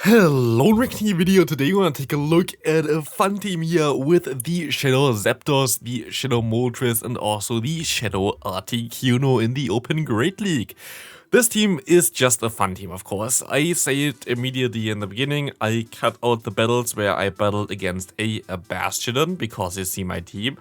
Hello, Ricky video. Today we're gonna take a look at a fun team here with the Shadow Zapdos, the Shadow Moltres, and also the Shadow Articuno in the Open Great League. This team is just a fun team, of course. I say it immediately in the beginning. I cut out the battles where I battled against a Bastion because you see my team.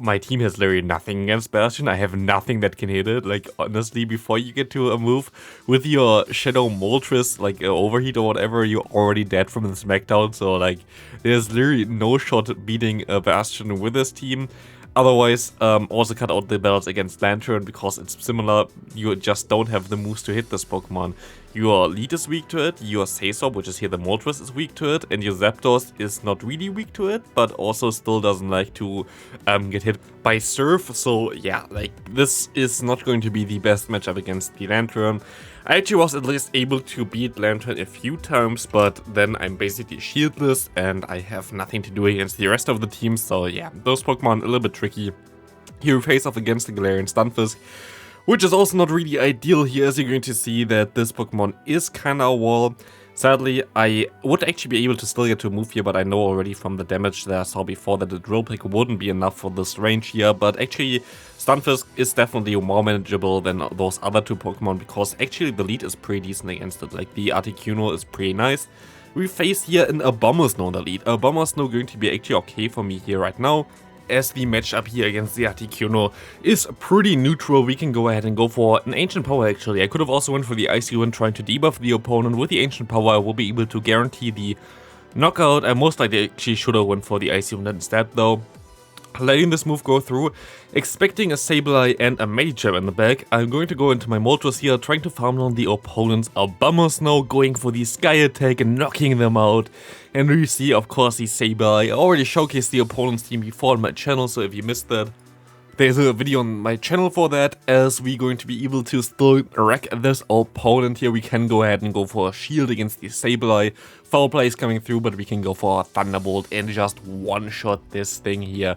My team has literally nothing against Bastion. I have nothing that can hit it. Like, honestly, before you get to a move with your Shadow Moltres, like overheat or whatever, you're already dead from the smackdown. So, like, there's literally no shot beating a Bastion with this team. Otherwise, also cut out the battles against Lantern because it's similar. You just don't have the moves to hit this Pokemon. Your Lead is weak to it, your Sazorb, which is here the Moltres, is weak to it, and your Zapdos is not really weak to it, but also still doesn't like to get hit by Surf. So yeah, like, this is not going to be the best matchup against the Lantern. I actually was at least able to beat Lantern a few times, but then I'm basically shieldless and I have nothing to do against the rest of the team. So yeah, those Pokemon a little bit tricky. Here we face off against the Galarian Stunfisk, which is also not really ideal here, as you're going to see that this Pokemon is kinda a wall. Sadly, I would actually be able to still get to a move here, but I know already from the damage that I saw before that the Drill Peck wouldn't be enough for this range here. But actually, Stunfisk is definitely more manageable than those other two Pokemon, because actually the lead is pretty decent against it. Like, the Articuno is pretty nice. We face here an Abomasnow in the lead. Abomasnow going to be actually okay for me here right now, as the matchup here against the Articuno is pretty neutral. We can go ahead and go for an Ancient Power actually. I could have also went for the Icy Wind trying to debuff the opponent. With the Ancient Power I will be able to guarantee the knockout. I most likely actually should have went for the Icy Wind instead though. Letting this move go through, expecting a Sableye and a Medicham in the back. I'm going to go into my Moltres here, trying to farm down the opponent's Abomasnow, going for the Sky Attack and knocking them out. And we see, of course, the Sableye. I already showcased the opponent's team before on my channel, so if you missed that, there's a video on my channel for that, as we're going to be able to still wreck this opponent here. We can go ahead and go for a shield against the Sableye. Foul play is coming through, but we can go for a Thunderbolt and just one-shot this thing here.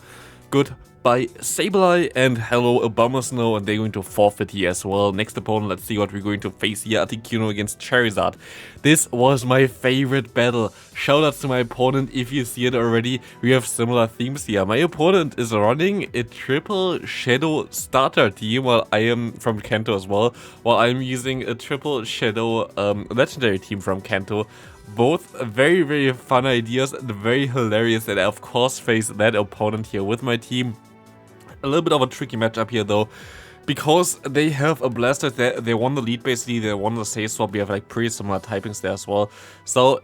Goodbye Sableye, and hello Abomasnow, and they're going to forfeit here as well. Next opponent, let's see what we're going to face here. Articuno against Charizard. This was my favorite battle. Shout out to my opponent if you see it already. We have similar themes here. My opponent is running a triple Shadow starter team, while I am from Kanto as well, while I'm using a triple Shadow legendary team from Kanto. Both very, very fun ideas and very hilarious, and I of course face that opponent here with my team. A little bit of a tricky matchup here though, because they have a Blaster. They won the lead basically, they won the Sazorb. We have like pretty similar typings there as well. So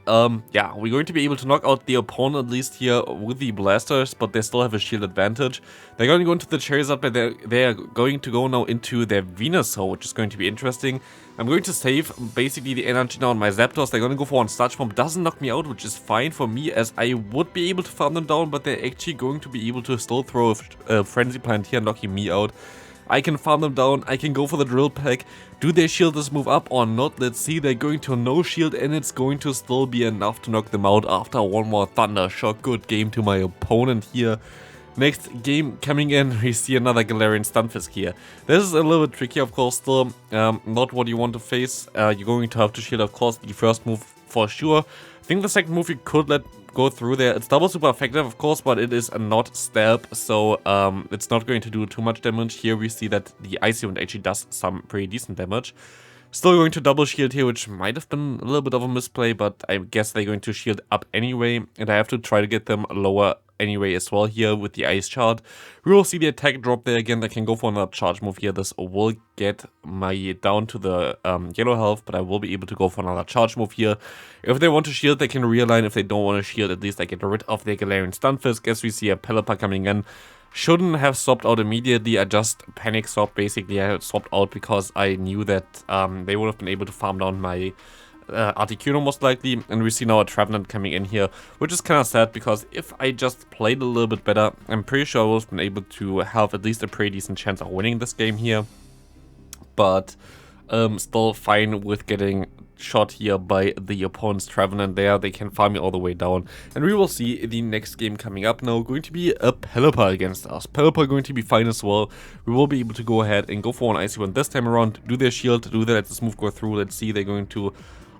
yeah, we're going to be able to knock out the opponent at least here with the Blasters, but they still have a shield advantage. They're going to go into the Charizard, but they're going to go now into their Venusaur, which is going to be interesting. I'm going to save basically the energy now on my Zapdos. They're going to go for one Sludge Bomb. Doesn't knock me out, which is fine for me, as I would be able to farm them down, but they're actually going to be able to still throw a Frenzy Plant here, knocking me out. I can farm them down, I can go for the Drill Peck. Do they shield this move up or not? Let's see. They're going to no shield, and it's going to still be enough to knock them out after one more Thunder Shock. Good game to my opponent here. Next game coming in, we see another Galarian Stunfisk here. This is a little bit tricky, of course, still. Not what you want to face. You're going to have to shield, of course, the first move for sure. I think the second move you could let go through there. It's double super effective, of course, but it is a not stab, so it's not going to do too much damage. Here we see that the Icy Wind actually does some pretty decent damage. Still going to double shield here, which might have been a little bit of a misplay, but I guess they're going to shield up anyway, and I have to try to get them lower anyway as well here with the Ice Shard. We will see the attack drop there again. I can go for another charge move here. This will get my down to the yellow health, but I will be able to go for another charge move here. If they want to shield, they can realign. If they don't want to shield, at least I get rid of their Galarian Stunfisk. As we see a Pelipper coming in. Shouldn't have swapped out immediately. I just panic swapped basically. I swapped out because I knew that they would have been able to farm down my Articuno most likely, and we see now a Trevenant coming in here, which is kind of sad, because if I just played a little bit better, I'm pretty sure I would have been able to have at least a pretty decent chance of winning this game here. But still fine with getting shot here by the opponent's Trevenant there. They can farm me all the way down, and we will see the next game coming up now going to be a Pelipper against us. Pelipper going to be fine as well. We will be able to go ahead and go for an Icy Wind this time around. Do their shield, do they let this move go through? Let's see. They're going to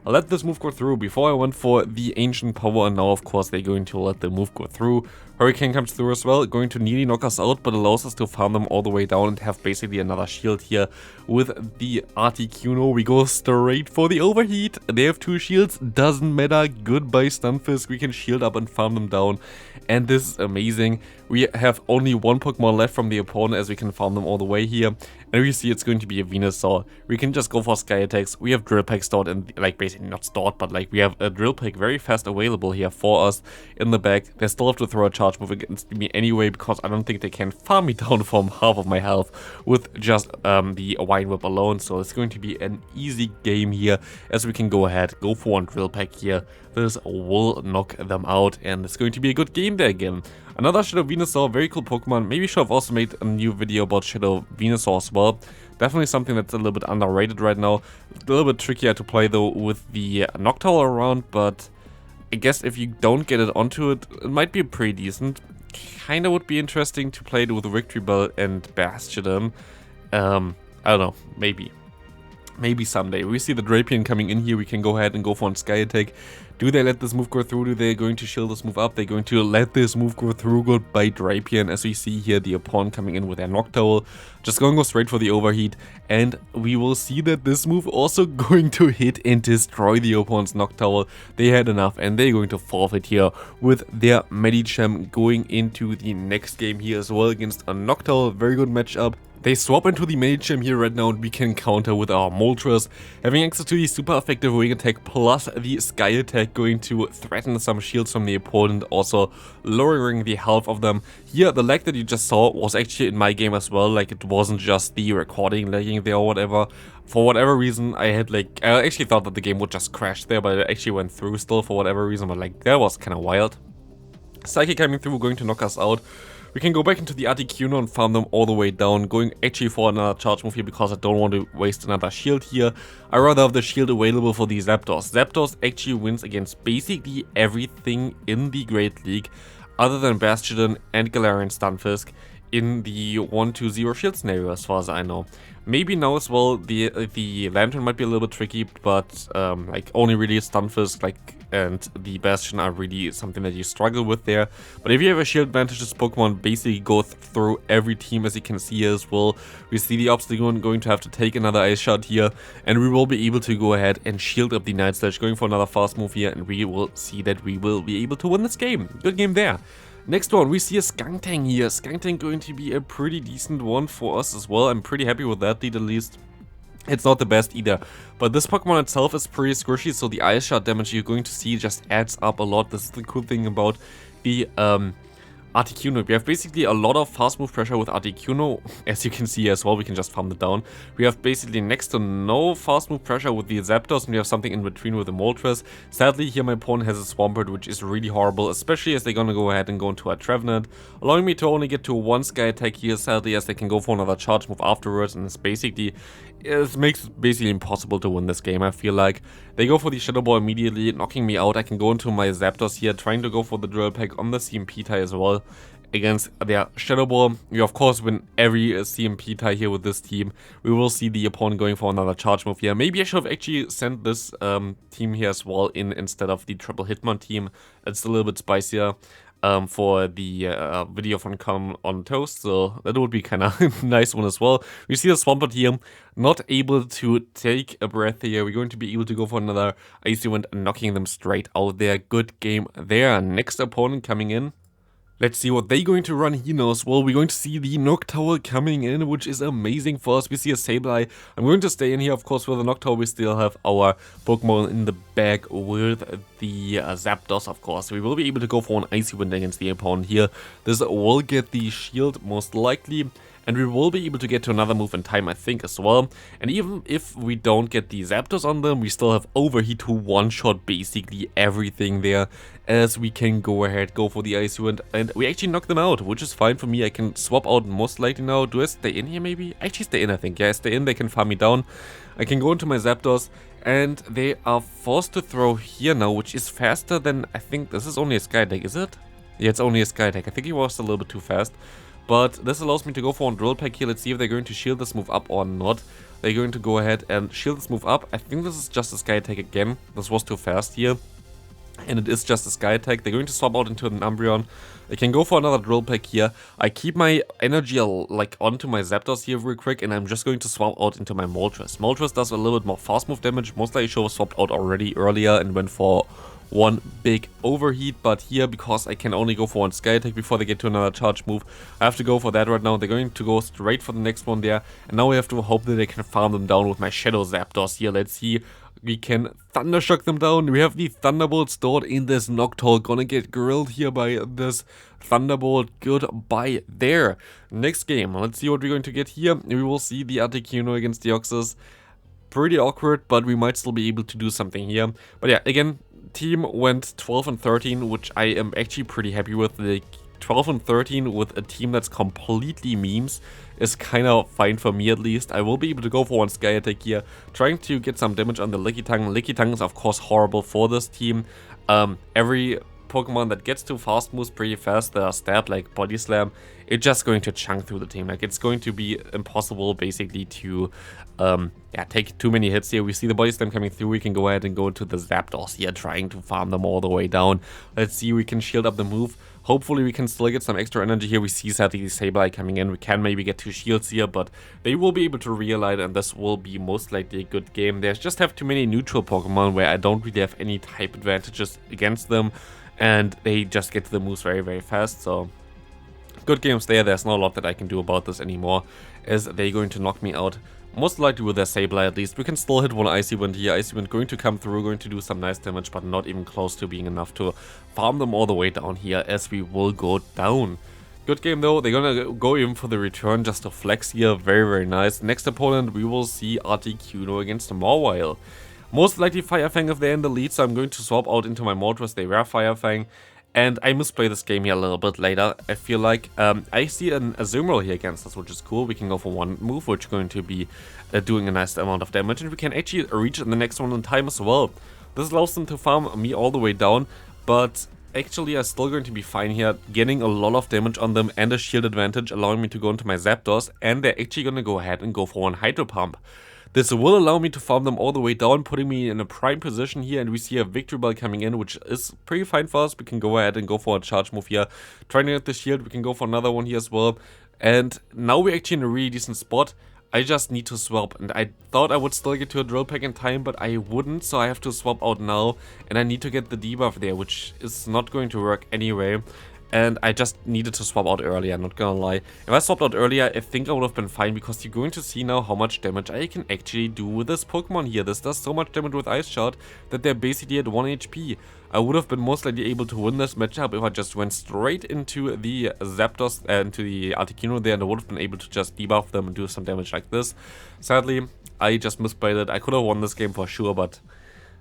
I let this move go through. Before I went for the Ancient Power, and now of course they're going to let the move go through. Hurricane comes through as well, going to nearly knock us out, but allows us to farm them all the way down and have basically another shield here with the Articuno. We go straight for the overheat. They have 2 shields, doesn't matter. Goodbye Stunfisk, we can shield up and farm them down. And this is amazing. We have only 1 Pokemon left from the opponent as we can farm them all the way here. And we see it's going to be a Venusaur. We can just go for Sky Attacks. We have Drill Peck stored, and like basically not stored, but like we have a Drill Peck very fast available here for us in the back. They still have to throw a charge move against me anyway, because I don't think they can farm me down from half of my health with just the Wine Whip alone. So it's going to be an easy game here as we can go ahead, go for 1 Drill Peck here. This will knock them out, and it's going to be a good game there again. Another Shadow Venusaur, very cool Pokemon. Maybe should have also made a new video about Shadow Venusaur as well. Definitely something that's a little bit underrated right now. A little bit trickier to play though with the Noctowl around, but I guess if you don't get it onto it, it might be pretty decent. Kinda would be interesting to play it with Victory Bell and Bastion. I don't know, maybe. Maybe someday. We see the Drapien coming in here, we can go ahead and go for a Sky Attack. Do they let this move go through? Do they going to shield this move up? They're going to let this move go through. Goodbye Drapien. As we see here, the opponent coming in with their Noctowl. Just going to go straight for the overheat. And we will see that this move also going to hit and destroy the opponent's Noctowl. They had enough and they're going to forfeit here with their Medicham going into the next game here as well against a Noctowl. Very good matchup. They swap into the Medicham here right now and we can counter with our Moltres. Having access to the super effective Wing Attack plus the Sky Attack going to threaten some shields from the opponent, also lowering the health of them. Here, the lag that you just saw was actually in my game as well, like it wasn't just the recording lagging there or whatever. For whatever reason, I actually thought that the game would just crash there, but it actually went through still for whatever reason, but like that was kind of wild. Psychic coming through, going to knock us out. We can go back into the Articuno and farm them all the way down, going actually for another charge move here because I don't want to waste another shield here. I rather have the shield available for the Zapdos. Zapdos actually wins against basically everything in the Great League other than Bastion and Galarian Stunfisk in the 1-2-0 shield scenario as far as I know. Maybe now as well the Lantern might be a little bit tricky, but like only really Stunfisk and the Bastion are really something that you struggle with there. But if you have a shield advantage, this Pokemon basically goes through every team, as you can see here as well. We see the Obstagoon going to have to take another Ice Shot here, and we will be able to go ahead and shield up the Night Slash, going for another fast move here, and we will see that we will be able to win this game. Good game there. Next one, we see a Skuntank here. Skuntank going to be a pretty decent one for us as well. I'm pretty happy with that lead at least. It's not the best either, but this Pokemon itself is pretty squishy, so the Ice Shot damage you're going to see just adds up a lot. This is the cool thing about the Articuno. We have basically a lot of fast move pressure with Articuno, as you can see as well. We can just farm it down. We have basically next to no fast move pressure with the Zapdos, and we have something in between with the Moltres. Sadly, here my opponent has a Swampert, which is really horrible, especially as they're gonna go ahead and go into a Trevenant, allowing me to only get to 1 Sky Attack here, sadly, as they can go for another charge move afterwards, and it makes it basically impossible to win this game, I feel like. They go for the Shadow Ball immediately, knocking me out. I can go into my Zapdos here, trying to go for the Drill Peck on the CMP tie as well against their Shadow Ball. We of course win every CMP tie here with this team. We will see the opponent going for another charge move here. Maybe I should have actually sent this team here as well in instead of the Triple Hitmon team. It's a little bit spicier for the video from Come on Toast, so that would be kind of nice one as well. We see the Swampert here, not able to take a breath here. We're going to be able to go for another Icy Wind, knocking them straight out there. Good game there. Next opponent coming in. Let's see what they're going to run here now as well. We're going to see the Noctowl coming in, which is amazing for us. We see a Sableye. I'm going to stay in here, of course, with the Noctowl. We still have our Pokemon in the bag with the Zapdos, of course. We will be able to go for an Icy Wind against the opponent here. This will get the shield, most likely. And we will be able to get to another move in time, I think, as well. And even if we don't get the Zapdos on them, we still have Overheat to one-shot basically everything there. As we can go ahead, go for the Icy Wind. And we actually knock them out, which is fine for me. I can swap out most likely now. Do I stay in here maybe? I actually stay in, I think. Yeah, I stay in. They can farm me down. I can go into my Zapdos. And they are forced to throw here now, which is faster than... I think this is only a Sky Attack, is it? Yeah, it's only a Sky Attack. I think he was a little bit too fast. But this allows me to go for a Drill Peck here. Let's see if they're going to shield this move up or not. they're going to go ahead and shield this move up. I think this is just a Sky Attack again. This was too fast here. And it is just a Sky Attack. They're going to swap out into an Umbreon. I can go for another Drill Peck here. I keep my energy like onto my Zapdos here real quick, and I'm just going to swap out into my Moltres. Moltres does a little bit more fast move damage. Most likely should have swapped out already earlier and went for one big overheat, but here, because I can only go for one Sky Attack before they get to another charge move, I have to go for that right now. They're going to go straight for the next one there, and now we have to hope that they can farm them down with my Shadow Zapdos here. Let's see. We can Thunder Shock them down. We have the Thunderbolt stored in this Noctowl. Gonna get grilled here by this Thunderbolt. Goodbye there. Next game. Let's see what we're going to get here. We will see the Articuno against the Deoxys. Pretty awkward, but we might still be able to do something here. But yeah, again, team went 12 and 13, which I am actually pretty happy with. The 12 and 13 with a team that's completely memes is kind of fine for me, at least. I will be able to go for one Sky Attack here, trying to get some damage on the Lickitung. Lickitung is of course horrible for this team. Every Pokemon that gets to fast moves pretty fast, the stab like Body Slam, it's just going to chunk through the team. Like, it's going to be impossible basically to take too many hits here. We see the Body Slam coming through. We can go ahead and go into the Zapdos here, trying to farm them all the way down. Let's see, we can shield up the move. Hopefully we can still get some extra energy here. We see sadly Sableye coming in. We can maybe get 2 shields here, but they will be able to Realite, and this will be most likely a good game. They just have too many neutral Pokemon where I don't really have any type advantages against them, and they just get to the moves very, very fast. So good games there. There's not a lot that I can do about this anymore, as they're going to knock me out. Most likely with their Sableye at least. We can still hit one Icy Wind here. Icy Wind going to come through, going to do some nice damage, but not even close to being enough to farm them all the way down here, as we will go down. Good game though. They're gonna go in for the return just to flex here. Very, very nice. Next opponent, we will see Articuno against MEweedle. Most likely Fire Fang if they're in the lead, so I'm going to swap out into my Moltres. They were Fire Fang. And I misplay this game here a little bit later. I feel like I see an Azumarill here against us, which is cool. We can go for one move, which is going to be doing a nice amount of damage. And we can actually reach the next one in time as well. This allows them to farm me all the way down. But actually, I'm still going to be fine here, getting a lot of damage on them and a shield advantage, allowing me to go into my Zapdos. And they're actually going to go ahead and go for one Hydro Pump. This will allow me to farm them all the way down, putting me in a prime position here, and we see a Victory Bell coming in, which is pretty fine for us. We can go ahead and go for a charge move here, trying to get the shield. We can go for another one here as well, and now we're actually in a really decent spot. I just need to swap, and I thought I would still get to a Drill Peck in time, but I wouldn't, so I have to swap out now, and I need to get the debuff there, which is not going to work anyway. And I just needed to swap out earlier, not gonna lie. If I swapped out earlier, I think I would have been fine, because you're going to see now how much damage I can actually do with this Pokemon here. This does so much damage with Ice Shard that they're basically at 1 HP. I would have been most likely able to win this matchup if I just went straight into the Zapdos and to the Articuno there, and I would have been able to just debuff them and do some damage like this. Sadly, I just misplayed it. I could have won this game for sure, but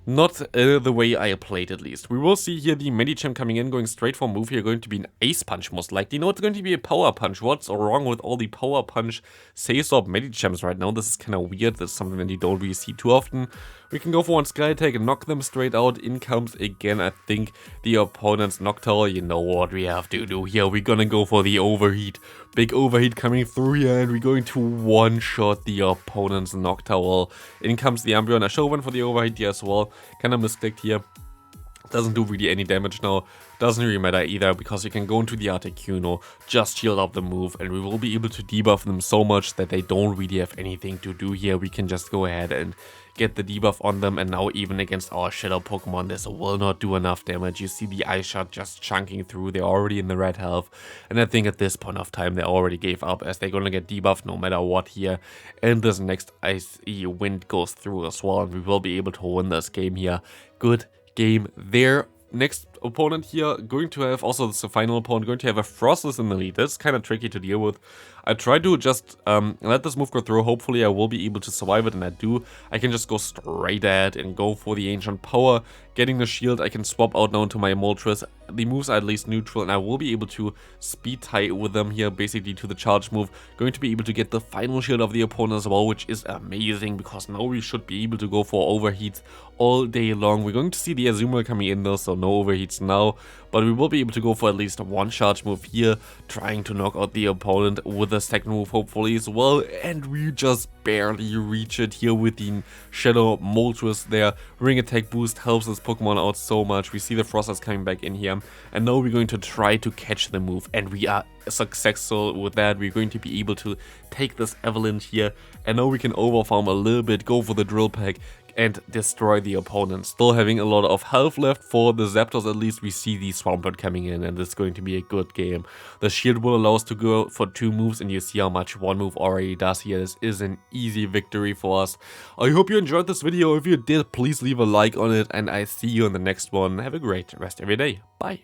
not the way I played, at least. We will see here the Medicham coming in, going straight for a move here, going to be an Ace Punch most likely. No, it's going to be a Power Punch. What's wrong with all the Power Punch Saysop Medichams right now? This is kind of weird. That's something that you don't really see too often. We can go for one Sky Attack and knock them straight out. In comes again, I think, the opponent's Noctowl. You know what we have to do here. We're gonna go for the Overheat. Big Overheat coming through here, and we're going to one-shot the opponent's Noctowl. In comes the Umbreon. I should have went for the Overheat here as well. Kind of misclicked here. Doesn't do really any damage now. Doesn't really matter either, because you can go into the Articuno, just shield up the move, and we will be able to debuff them so much that they don't really have anything to do here. We can just go ahead and get the debuff on them, and now even against our Shadow Pokemon, this will not do enough damage. You see the Ice Shot just chunking through. They're already in the red health, and I think at this point of time they already gave up, as they're gonna get debuffed no matter what here. And this next Icy Wind goes through as well, and we will be able to win this game here. Good game there. Next opponent here, going to have, also this is the final opponent, going to have a Frostless in the lead. That's kind of tricky to deal with. I try to just let this move go through. Hopefully I will be able to survive it, and I do. I can just go straight at and go for the Ancient Power. Getting the shield, I can swap out now into my Moltres. The moves are at least neutral, and I will be able to speed tie with them here, basically to the charge move. Going to be able to get the final shield of the opponent as well, which is amazing, because now we should be able to go for overheats all day long. We're going to see the Azumarill coming in though, so no overheat upgrades now, but we will be able to go for at least one charge move here, trying to knock out the opponent with a second move hopefully as well, and we just barely reach it here with the Shadow Moltres there. Ring attack boost helps this Pokemon out so much. We see the Frosters coming back in here, and now we're going to try to catch the move, and we are successful with that. We're going to be able to take this Avalanche here, and now we can overfarm a little bit, go for the Drill Peck, and destroy the opponent. Still having a lot of health left for the Zapdos. At least we see the Swampert coming in, and it's going to be a good game. The shield will allow us to go for 2 moves, and you see how much 1 move already does here. This is an easy victory for us. I hope you enjoyed this video. If you did, please leave a like on it, and I see you in the next one. Have a great rest of your day. Bye.